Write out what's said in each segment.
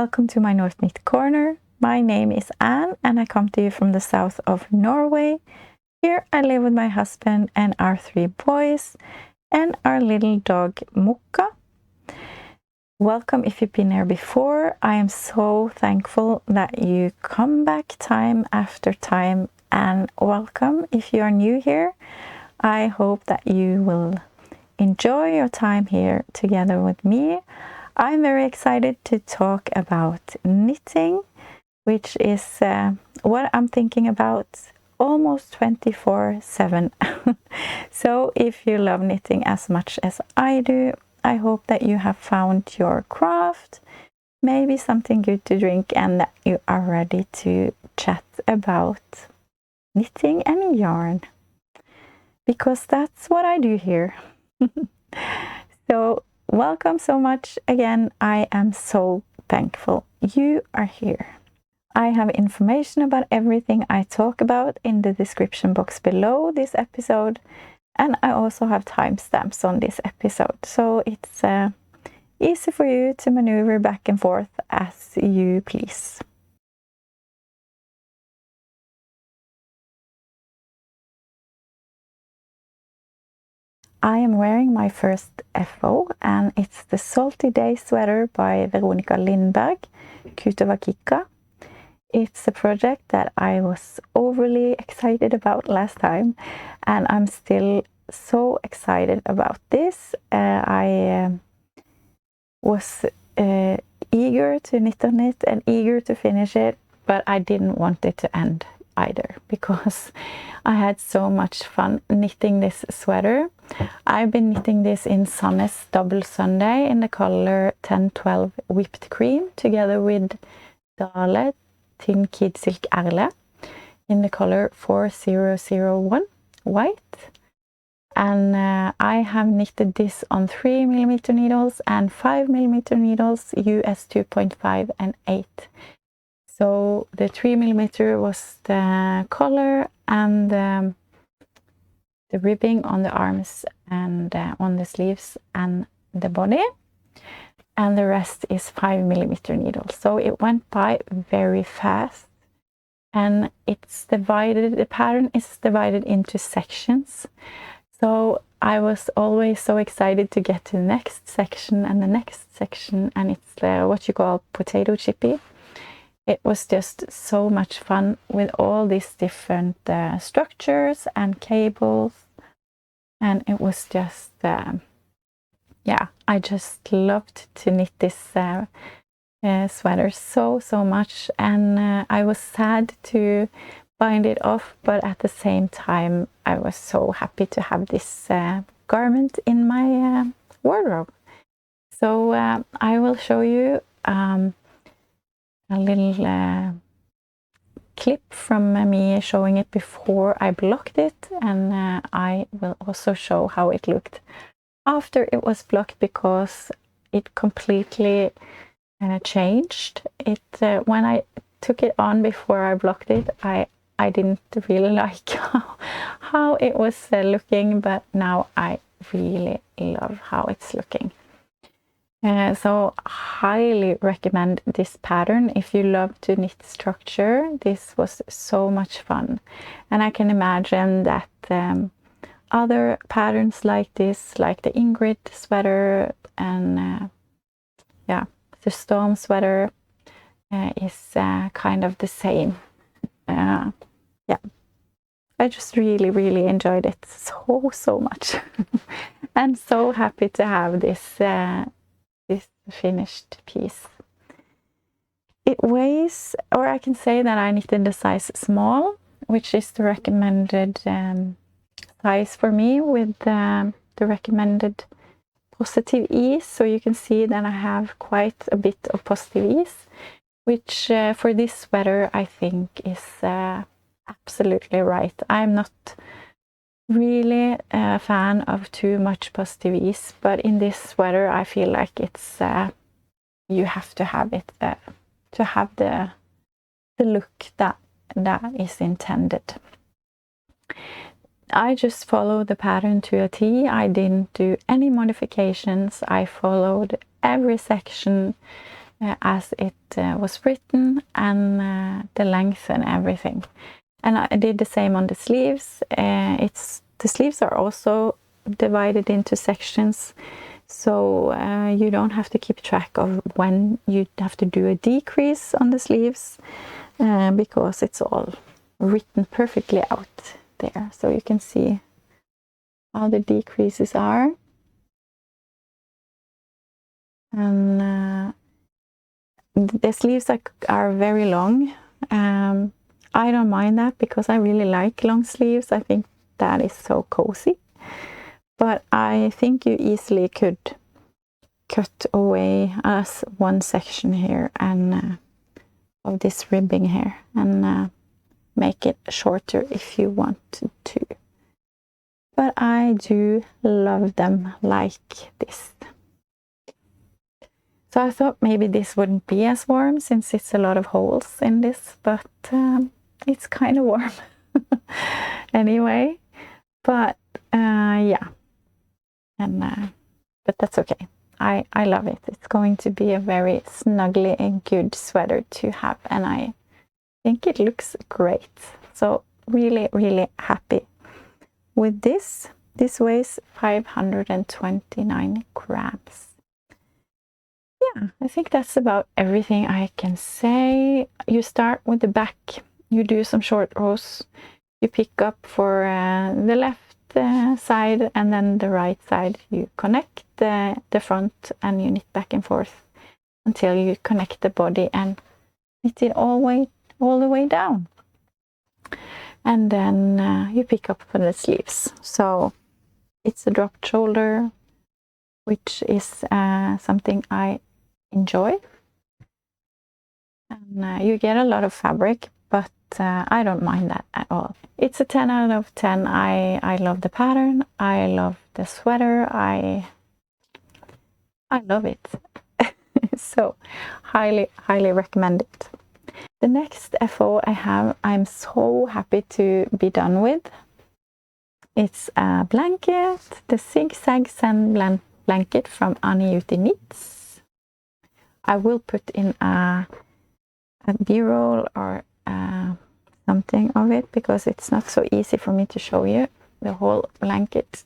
Welcome to my North Knit Corner. My name is Anne and I come to you from the south of Norway. Here I live with my husband and our 3 boys and our little dog Mukka. Welcome if you've been here before. I am so thankful that you come back time after time, and welcome if you are new here. I hope that you will enjoy your time here together with me. I'm very excited to talk about knitting, which is what I'm thinking about almost 24/7. So if you love knitting as much as I do, I hope that you have found your craft, maybe something good to drink, and that you are ready to chat about knitting and yarn, because that's what I do here. So welcome so much again. I am so thankful you are here. I have information about everything I talk about in the description box below this episode, and I also have timestamps on this episode, so it's easy for you to maneuver back and forth as you please. I am wearing my first FO, and it's the Salty Day sweater by Veronika Lindberg, Koto. It's a project that I was overly excited about last time, and I'm still so excited about this. I was eager to knit on it and eager to finish it, but I didn't want it to end either, because I had so much fun knitting this sweater. I've been knitting this in Sandnes Double Sunday in the color 1012 Whipped Cream, together with Dale Thin Kid Silk Erle in the color 4001 White. And I have knitted this on 3mm needles and 5mm needles, US 2.5 and 8. So the 3mm was the collar and the ribbing on the arms and on the sleeves and the body, and the rest is 5mm needles. So it went by very fast, and it's divided, the pattern is divided into sections. So I was always so excited to get to the next section and the next section, and it's what you call potato chippy. It was just so much fun with all these different structures and cables, and it was just yeah, I just loved to knit this sweater so much, and I was sad to bind it off, but at the same time I was so happy to have this garment in my wardrobe. So I will show you a little clip from me showing it before I blocked it, and I will also show how it looked after it was blocked, because it completely changed. It when I took it on before I blocked it, I didn't really like how it was looking, but now I really love how it's looking. So highly recommend this pattern if you love to knit structure. This was so much fun, and I can imagine that other patterns like this, like the Ingrid sweater and yeah, the Storm sweater, is kind of the same. Yeah, I just really enjoyed it so much. And so happy to have this this finished piece. It weighs, or I can say that I knitted the size small, which is the recommended size for me, with the recommended positive ease. So you can see that I have quite a bit of positive ease, which for this sweater I think is absolutely right. I'm not really a fan of too much positive ease, but in this sweater I feel like it's you have to have it to have the look that is intended. I just followed the pattern to a T. I didn't do any modifications. I followed every section as it was written, and the length and everything. And I did the same on the sleeves. The sleeves are also divided into sections, so you don't have to keep track of when you have to do a decrease on the sleeves, because it's all written perfectly out there, so you can see how the decreases are. And the sleeves are very long. I don't mind that because I really like long sleeves. I think that is so cozy. But I think you easily could cut away as one section here and of this ribbing here, and make it shorter if you wanted to. But I do love them like this. So I thought maybe this wouldn't be as warm since it's a lot of holes in this, but it's kind of warm anyway. But yeah, and but that's okay. I love it. It's going to be a very snuggly and good sweater to have, and I think it looks great. So really, really happy with this. This weighs 529 grams. Yeah, I think that's about everything I can say. You start with the back, you do some short rows, you pick up for the left side, and then the right side you connect the front, and you knit back and forth until you connect the body and knit it all the way down. And then you pick up for the sleeves. So it's a dropped shoulder, which is something I enjoy. And you get a lot of fabric, but I don't mind that at all. It's a 10 out of 10. I love the pattern. I love the sweater. I love it. So highly, highly recommend it. The next FO I have, I'm so happy to be done with. It's a blanket, the Zigzag Sand blanket from Anniina Juuti Knits. I will put in a B-roll or something of it, because it's not so easy for me to show you the whole blanket.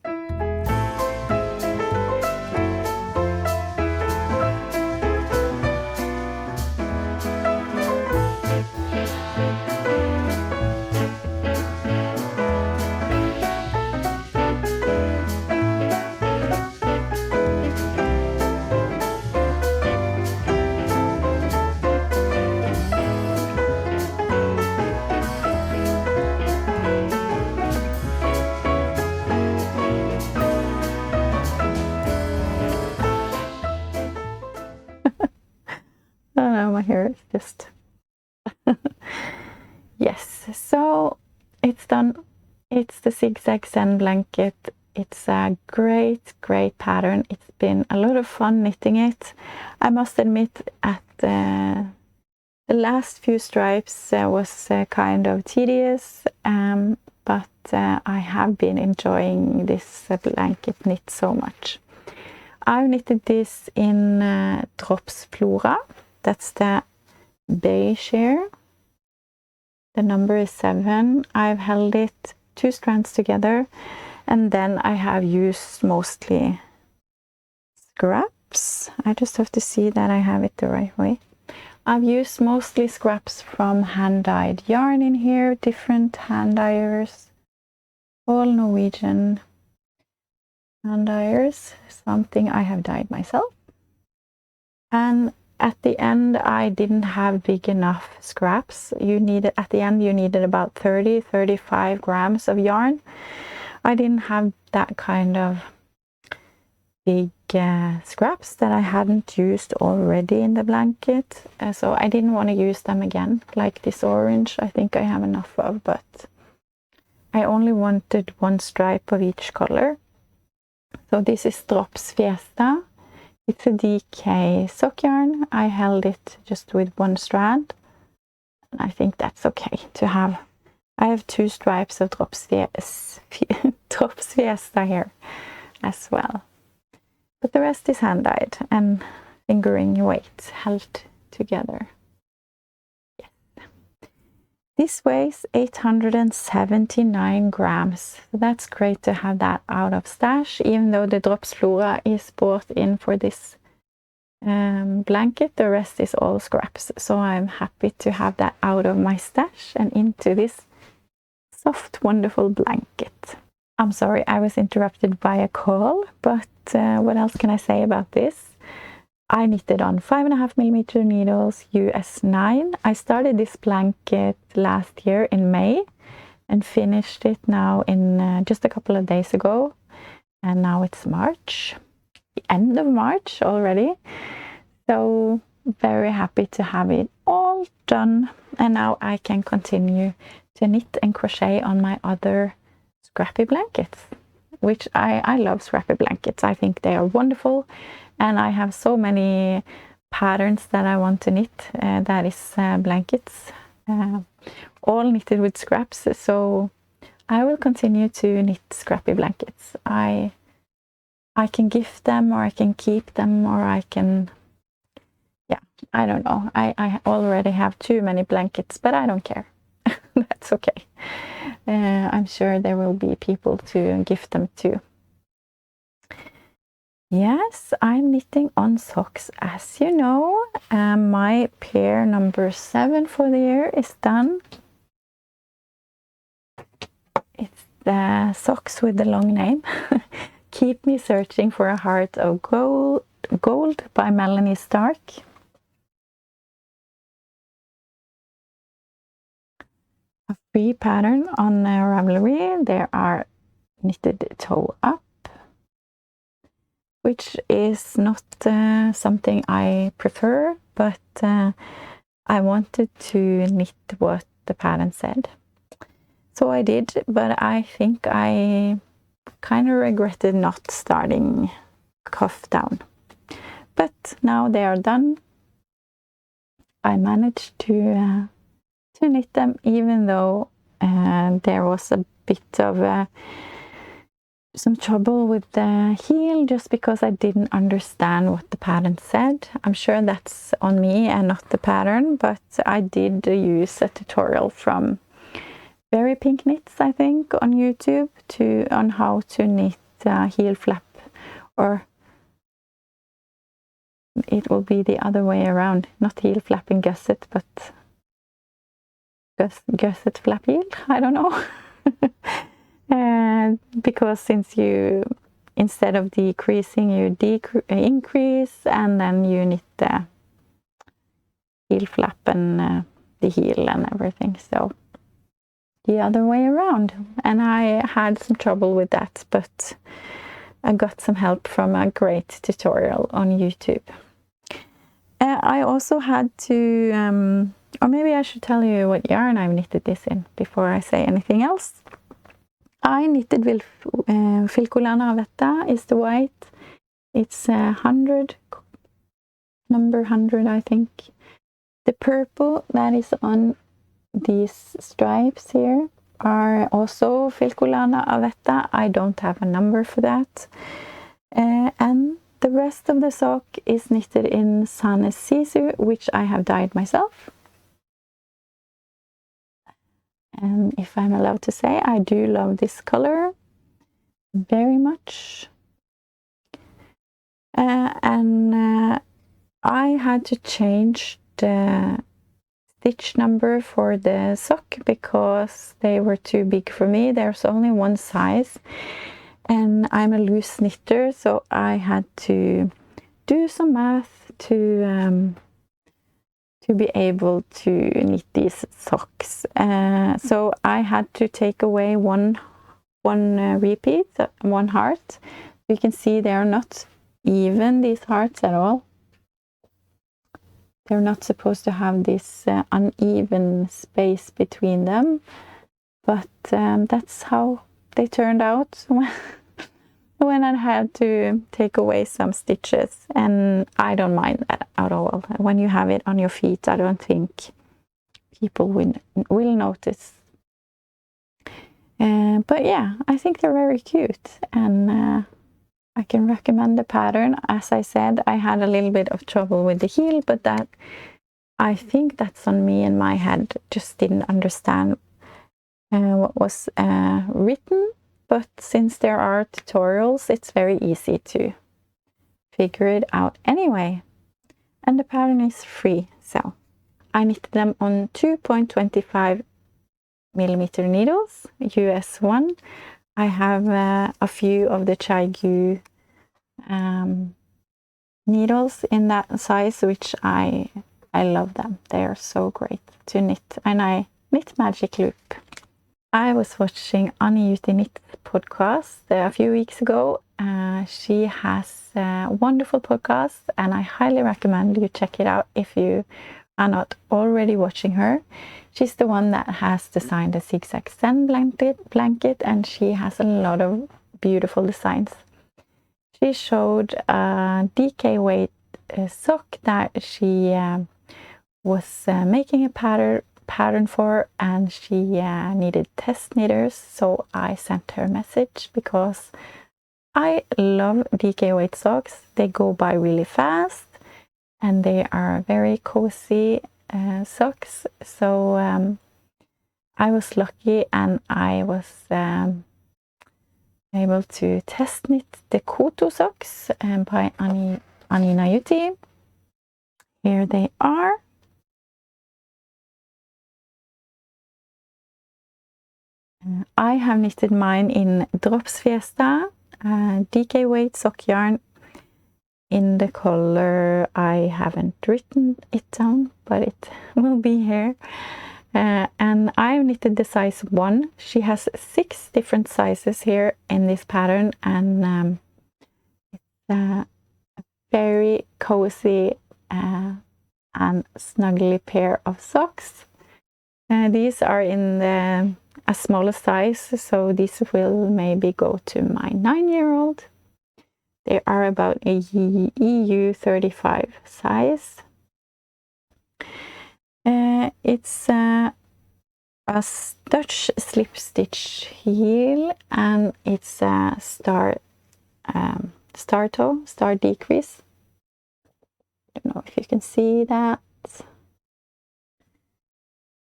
My hair is just yes, so it's done. It's the Zigzag Sand blanket. It's a great pattern. It's been a lot of fun knitting it. I must admit, at the last few stripes was kind of tedious, but I have been enjoying this blanket knit so much. I've knitted this in Drops Flora. That's the beige here. The number is 7. I've held it 2 strands together, and then I have used mostly scraps. I just have to see that I have it the right way. I've used mostly scraps from hand-dyed yarn in here, different hand dyers, all Norwegian hand dyers, something I have dyed myself. And at the end, I didn't have big enough scraps. At the end, you needed about 30-35 grams of yarn. I didn't have that kind of big scraps that I hadn't used already in the blanket. So I didn't want to use them again, like this orange. I think I have enough of, but I only wanted 1 stripe of each color. So this is Drops Fiesta. It's a DK sock yarn. I held it just with 1 strand, and I think that's okay to have. I have 2 stripes of Drops Fiesta here as well, but the rest is hand dyed, and fingering weight held together. Yes. This weighs 879 grams. So that's great to have that out of stash, even though the Drops Flora is bought in for this blanket. The rest is all scraps. So I'm happy to have that out of my stash and into this soft, wonderful blanket. I'm sorry, I was interrupted by a call, but what else can I say about this? I knitted on 5.5mm needles, US 9. I started this blanket last year in May and finished it now in just a couple of days ago. And now it's March, the end of March already. So very happy to have it all done. And now I can continue to knit and crochet on my other scrappy blankets, which I love scrappy blankets. I think they are wonderful. And I have so many patterns that I want to knit, that is blankets, all knitted with scraps. So I will continue to knit scrappy blankets. I can gift them, or I can keep them, or I can, yeah, I don't know. I already have too many blankets, but I don't care. That's okay. I'm sure there will be people to gift them to. Yes, I'm knitting on socks, as you know. My pair number 7 for the year is done. It's the socks with the long name. Keep Me Searching for a Heart of Gold by Melanie Stark. A free pattern on Ravelry. There are knitted toe up, which is not something I prefer, but I wanted to knit what the pattern said. So I did, but I think I kind of regretted not starting cuff down. But now they are done. I managed to knit them, even though there was a bit of some trouble with the heel, just because I didn't understand what the pattern said. I'm sure that's on me and not the pattern, but I did use a tutorial from Very Pink Knits, I think, on YouTube on how to knit heel flap, or it will be the other way around, not heel flap and gusset, but gusset flap heel, I don't know. Because since you, instead of decreasing, you increase, and then you knit the heel flap and the heel and everything. So the other way around. And I had some trouble with that, but I got some help from a great tutorial on YouTube. I also had to, or maybe I should tell you what yarn I've knitted this in before I say anything else. I knitted with Filcolana Vetta is the white. It's 100, number 100, I think. The purple that is on these stripes here are also Filcolana Avetta. I don't have a number for that. And the rest of the sock is knitted in Sane Sisu, which I have dyed myself. And if I'm allowed to say, I do love this color very much. I had to change the stitch number for the sock because they were too big for me. There's only one size, and I'm a loose knitter, so I had to do some math to be able to knit these socks. So I had to take away one repeat, one heart. You can see they are not even, these hearts, at all. They're not supposed to have this uneven space between them, but that's how they turned out when I had to take away some stitches, and I don't mind that at all. When you have it on your feet, I don't think people will notice. But yeah, I think they're very cute, and I can recommend the pattern. As I said, I had a little bit of trouble with the heel, but that I think that's on me and my head. Just didn't understand what was written. But since there are tutorials, it's very easy to figure it out anyway. And the pattern is free, so I knitted them on 2.25 millimeter needles, US 1. I have a few of the Chai-Gu needles in that size, which I love them. They are so great to knit, and I knit magic loop. I was watching Anniina Juuti knit podcast a few weeks ago. She has a wonderful podcast, and I highly recommend you check it out if you are not already watching her. She's the one that has designed the zigzag zen blanket, and she has a lot of beautiful designs. She showed a DK weight sock that she was making a pattern for, and she needed test knitters, so I sent her a message because I love DK weight socks. They go by really fast and they are very cozy socks. So I was lucky, and I was able to test knit the Koto socks by Anniina Juuti. Here they are. I have knitted mine in Drops Fiesta, DK weight sock yarn in the color. I haven't written it down, but it will be here. And I've knitted the size 1. She has 6 different sizes here in this pattern, and it's a very cozy and snuggly pair of socks. These are in a smaller size, so these will maybe go to my 9-year-old. They are about a EU 35 size. It's a Dutch slip stitch heel, and it's a star decrease. I don't know if you can see that.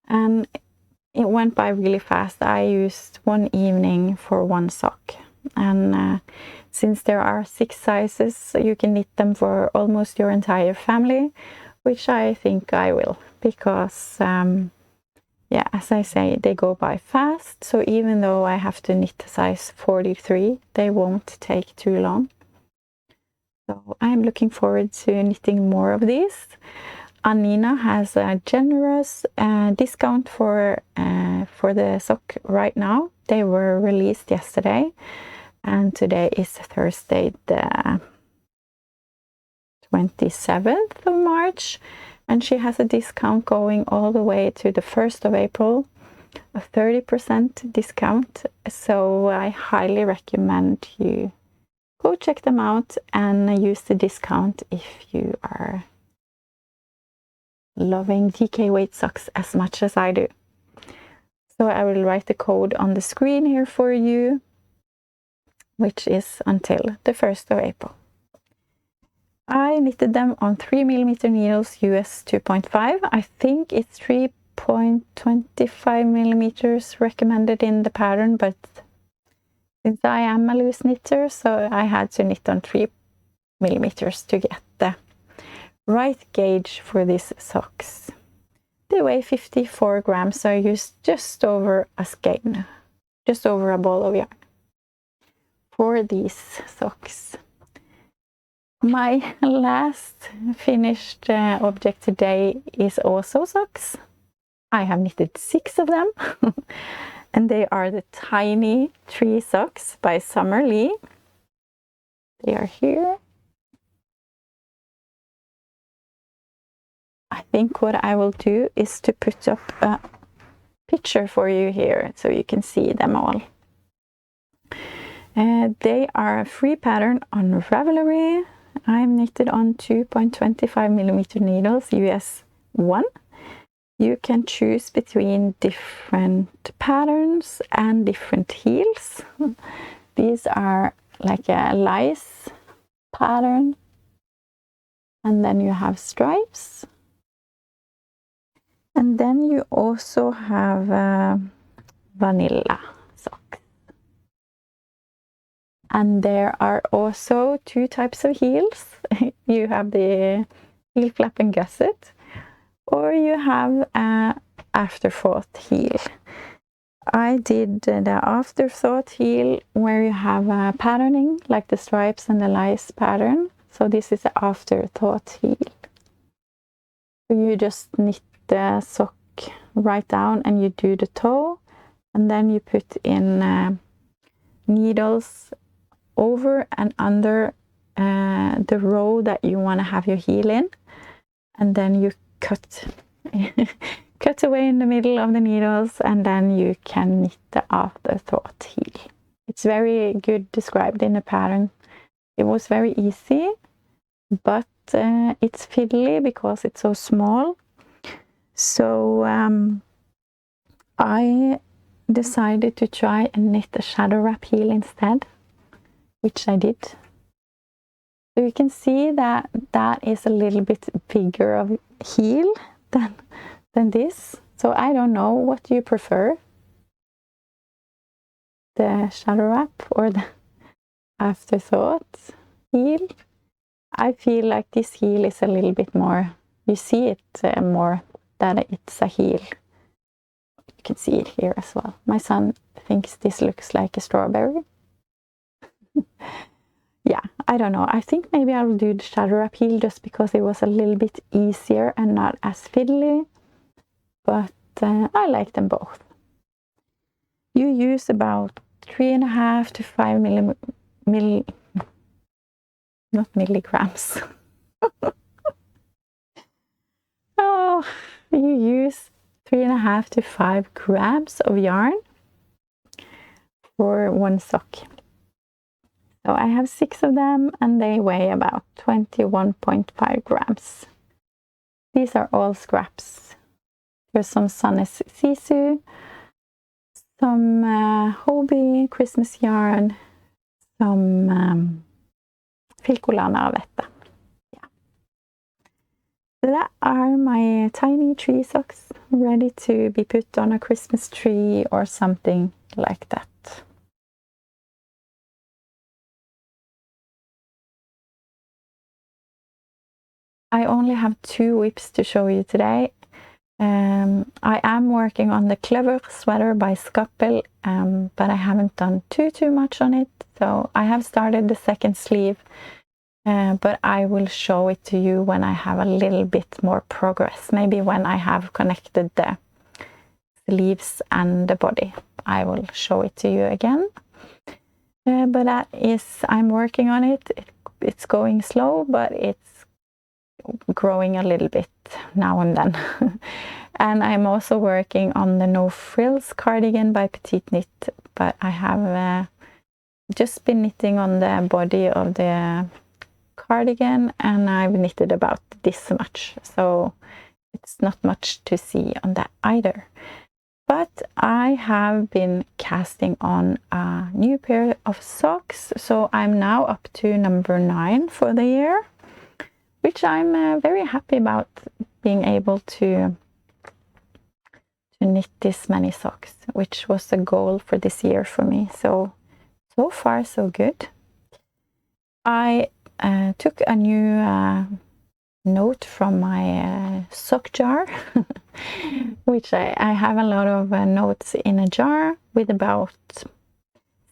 And it went by really fast. I used one evening for one sock, and since there are 6 sizes, you can knit them for almost your entire family, which I think I will, because yeah, as I say, they go by fast. So even though I have to knit a size 43, they won't take too long. So I'm looking forward to knitting more of these. Anniina has a generous discount for the sock right now. They were released yesterday, and today is Thursday, the 27th of March, and she has a discount going all the way to the 1st of April, a 30% discount. So I highly recommend you go check them out and use the discount if you are loving DK weight socks as much as I do. So I will write the code on the screen here for you, which is until the 1st of April. I knitted them on 3mm needles, US 2.5. I think it's 3.25mm recommended in the pattern, but since I am a loose knitter, so I had to knit on 3mm to get the right gauge for these socks. They weigh 54 grams, so I used just over a skein, just over a ball of yarn for these socks. My last finished object today is also socks. I have knitted 6 of them, and they are the Tiny Tree Socks by Summer Lee. They are here. I think what I will do is to put up a picture for you here so you can see them all. They are a free pattern on Ravelry. I'm knitted on 2.25mm needles, US 1. You can choose between different patterns and different heels. These are like a lice pattern, and then you have stripes, and then you also have vanilla socks. And there are also two types of heels. You have the heel flap and gusset, or you have a afterthought heel. I did the afterthought heel where you have a patterning like the stripes and the lice pattern. So this is the afterthought heel. So you just knit the sock right down and you do the toe, and then you put in needles over and under the row that you want to have your heel in, and then you cut cut away in the middle of the needles, and then you can knit the afterthought heel. It's very good described in the pattern. It was very easy, but it's fiddly because it's so small. So I decided to try and knit a shadow wrap heel instead, which I did. So you can see that that is a little bit bigger of heel than this. So I don't know, what do you prefer? The shadow wrap or the afterthought heel? I feel like this heel is a little bit more, you see it more that it's a heel. You can see it here as well. My son thinks this looks like a strawberry. Yeah, I don't know. I think maybe I'll do the shadow wrap heel just because it was a little bit easier and not as fiddly. But I like them both. You use about 3.5 to 5 not milligrams. Oh, you use 3.5 to 5 grams of yarn for one sock. So I have 6 of them and they weigh about 21.5 grams. These are all scraps. There's some Sunnis Sisu, some Hobie Christmas yarn, some Filcolana Avetta. Yeah. So that are my tiny tree socks ready to be put on a Christmas tree or something like that. I only have 2 whips to show you today. I am working on the Clever sweater by Scrappy, but I haven't done too much on it. So I have started the second sleeve, but I will show it to you when I have a little bit more progress. Maybe when I have connected the sleeves and the body, I will show it to you again. But that is, I'm working on it. It's going slow, but it's growing a little bit now and then. And I'm also working on the No Frills cardigan by Petite Knit, but I have just been knitting on the body of the cardigan, and I've knitted about this much, so it's not much to see on that either. But I have been casting on a new pair of socks, so I'm now up to number 9 for the year, which I'm very happy about, being able to knit this many socks, which was a goal for this year for me. So far so good. I took a new note from my sock jar, which I have a lot of notes in a jar with about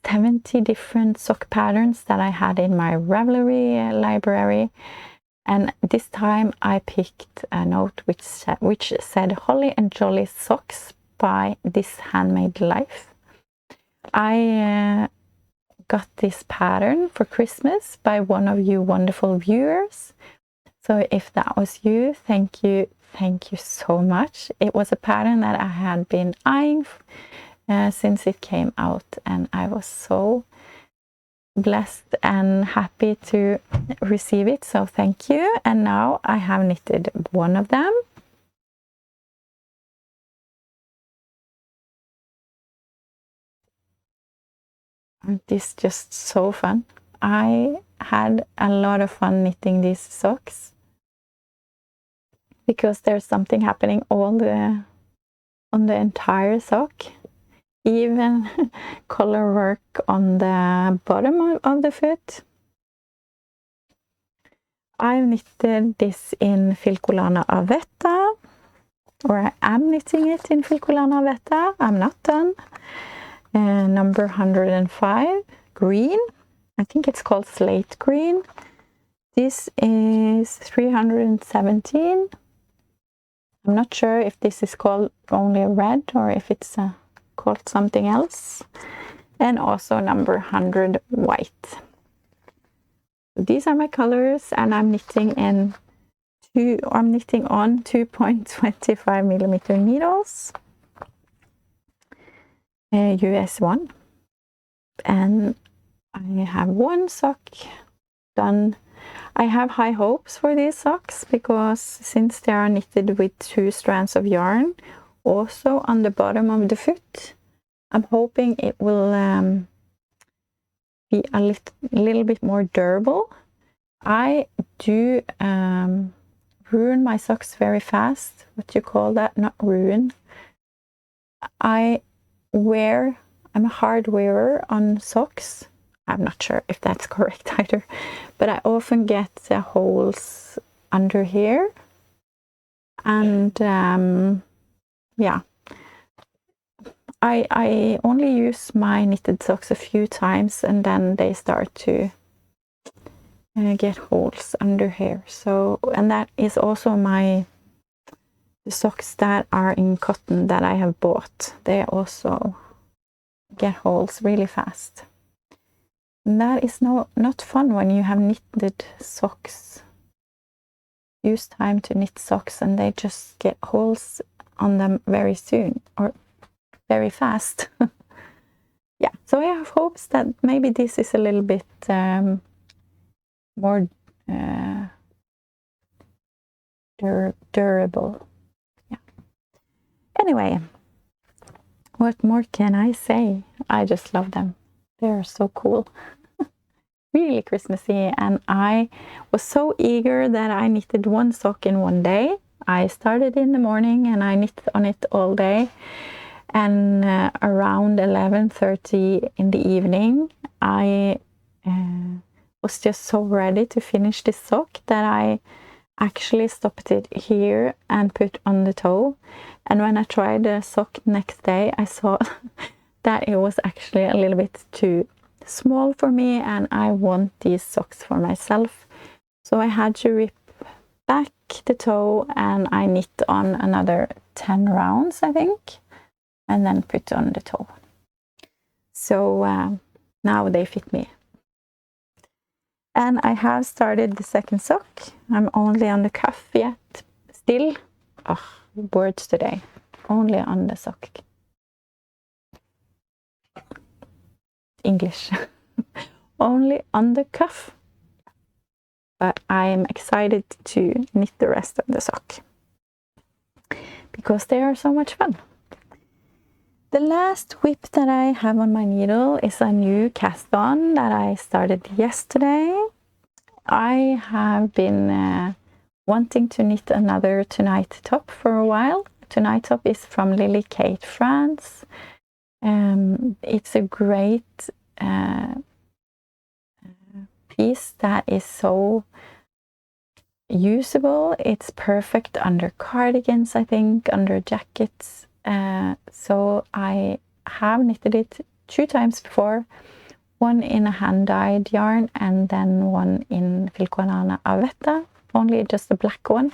70 different sock patterns that I had in my Ravelry library. And this time I picked a note which said Holly and Jolly Socks by This Handmade Life. I got this pattern for Christmas by one of you wonderful viewers. So if that was you, thank you so much. It was a pattern that I had been eyeing since it came out, and I was so blessed and happy to receive it, so thank you. And now I have knitted one of them. Aren't this just so fun? I had a lot of fun knitting these socks because there's something happening on the entire sock. Even color work on the bottom of the foot. I've knitted this in Filcolana Avetta, or I am knitting it in Filcolana Avetta. I'm not done. Number 105, green. I think it's called slate green. This is 317. I'm not sure if this is called only red or if it's called something else. And also number 100, white. These are my colors, and I'm knitting on 2.25 millimeter needles, US 1, and I have one sock done. I have high hopes for these socks because since they are knitted with 2 strands of yarn, also on the bottom of the foot, I'm hoping it will be a little bit more durable. I do ruin my socks very fast. What do you call that? Not ruin. I'm a hard wearer on socks. I'm not sure if that's correct either, but I often get holes under here, and yeah, I only use my knitted socks a few times, and then they start to get holes under here. So, and that is also the socks that are in cotton that I have bought. They also get holes really fast. And that is not fun when you have knitted socks. Use time to knit socks and they just get holes on them very soon or very fast. Yeah, so I have hopes that maybe this is a little bit more durable. Yeah. Anyway, what more can I say? I just love them. They're so cool. Really Christmassy, and I was so eager that I knitted one sock in one day. I started in the morning and I knit on it all day, and around 11:30 in the evening I was just so ready to finish this sock that I actually stopped it here and put on the toe. And when I tried the sock next day, I saw that it was actually a little bit too small for me, and I want these socks for myself. So I had to rip back the toe and I knit on another 10 rounds, I think, and then put on the toe. So now they fit me. And I have started the second sock. I'm only on the cuff yet, still. Oh, words today. Only on the sock. English. Only on the cuff. But I'm excited to knit the rest of the sock because they are so much fun. The last whip that I have on my needle is a new cast on that I started yesterday. I have been wanting to knit another Tonight top for a while. Tonight top is from Lily Kate France. It's a great piece that is so usable. It's perfect under cardigans, I think, under jackets. So I have knitted it 2 times before, one in a hand-dyed yarn and then one in Filcolana Avetta, only just a black one.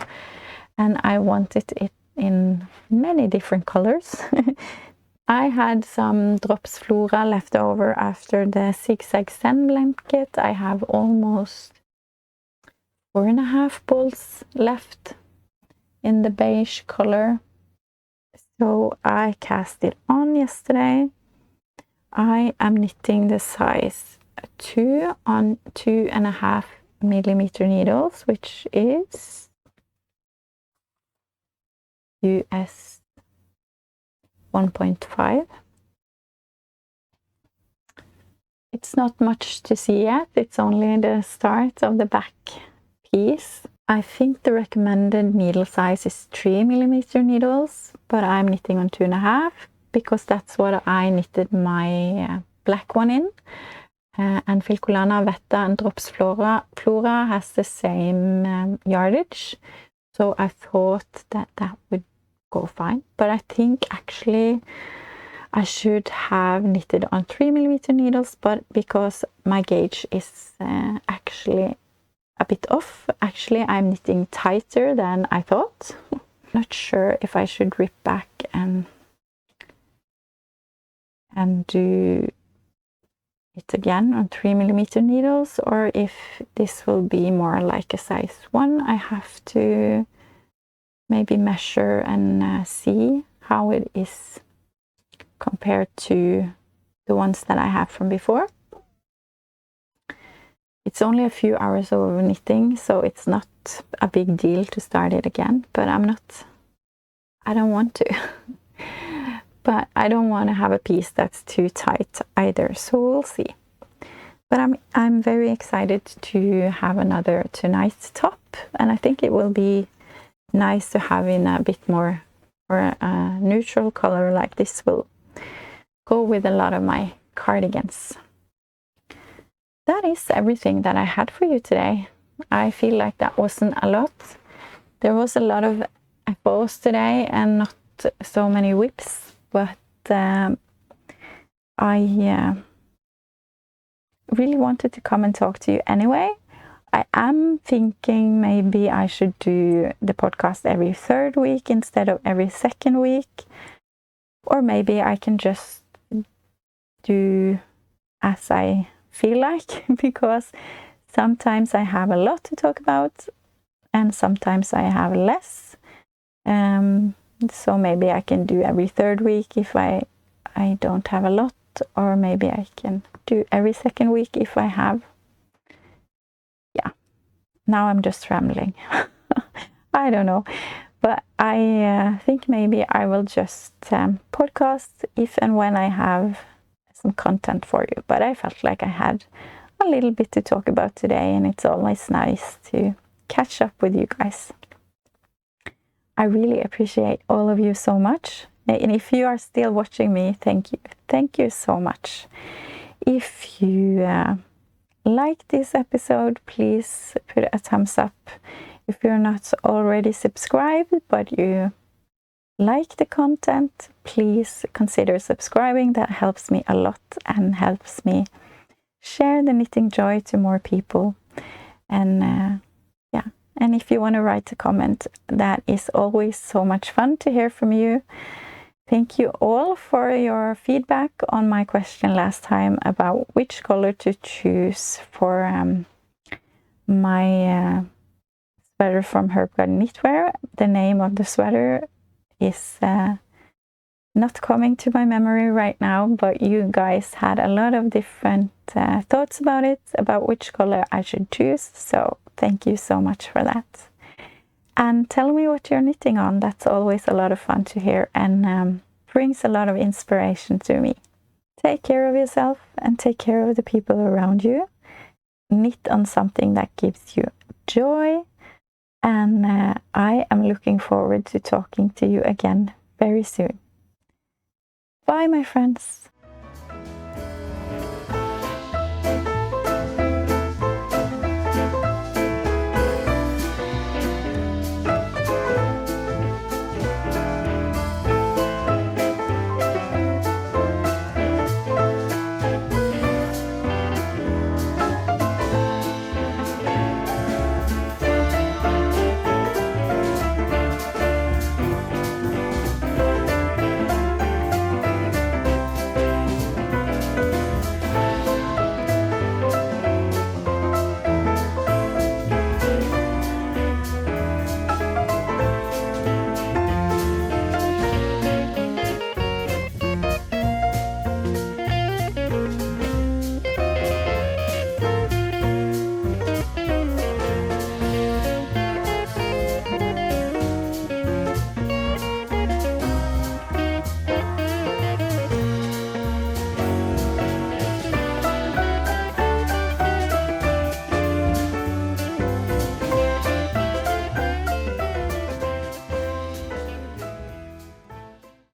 And I wanted it in many different colors. I had some drops flora left over after the zigzag zen blanket. I have almost 4.5 balls left in the beige color. So I cast it on yesterday. I am knitting the size 2 on 2.5 millimeter needles, which is US 1.5. it's not much to see yet. It's only the start of the back piece. I think the recommended needle size is 3mm needles, but I'm knitting on 2.5 because that's what I knitted my black one in. And Filcolana, Vetta and Drops Flora has the same yardage, so I thought that would go fine. But I think actually I should have knitted on 3mm needles, but because my gauge is actually a bit off, actually I'm knitting tighter than I thought. Not sure if I should rip back and do it again on 3mm needles, or if this will be more like a size 1. I have to maybe measure and see how it is compared to the ones that I have from before. It's only a few hours of knitting, so it's not a big deal to start it again, but I don't want to. But I don't want to have a piece that's too tight either, so we'll see. But I'm very excited to have another tonight's top, and I think it will be nice to have in a bit more, or a neutral color like this will go with a lot of my cardigans. That is everything that I had for you today. I feel like that wasn't a lot. There was a lot of FOs today and not so many whips, but I really wanted to come and talk to you anyway. I am thinking maybe I should do the podcast every 3rd week instead of every 2nd week, or maybe I can just do as I feel like, because sometimes I have a lot to talk about and sometimes I have less. So maybe I can do every 3rd week if I don't have a lot, or maybe I can do every 2nd week if I have. Yeah, now I'm just rambling. I don't know, but I think maybe I will just podcast if and when I have some content for you. But I felt like I had a little bit to talk about today, and it's always nice to catch up with you guys. I really appreciate all of you so much. And if you are still watching me, thank you. Thank you so much. If you like this episode, please put a thumbs up. If you're not already subscribed, but you like the content, please consider subscribing. That helps me a lot and helps me share the knitting joy to more people. And and if you want to write a comment, that is always so much fun to hear from you. Thank you all for your feedback on my question last time about which color to choose for my sweater from Herb Garden Knitwear. The name of the sweater is not coming to my memory right now, but you guys had a lot of different thoughts about it, about which color I should choose. So thank you so much for that. And tell me what you're knitting on. That's always a lot of fun to hear and brings a lot of inspiration to me. Take care of yourself and take care of the people around you. Knit on something that gives you joy. And I am looking forward to talking to you again very soon. Bye, my friends.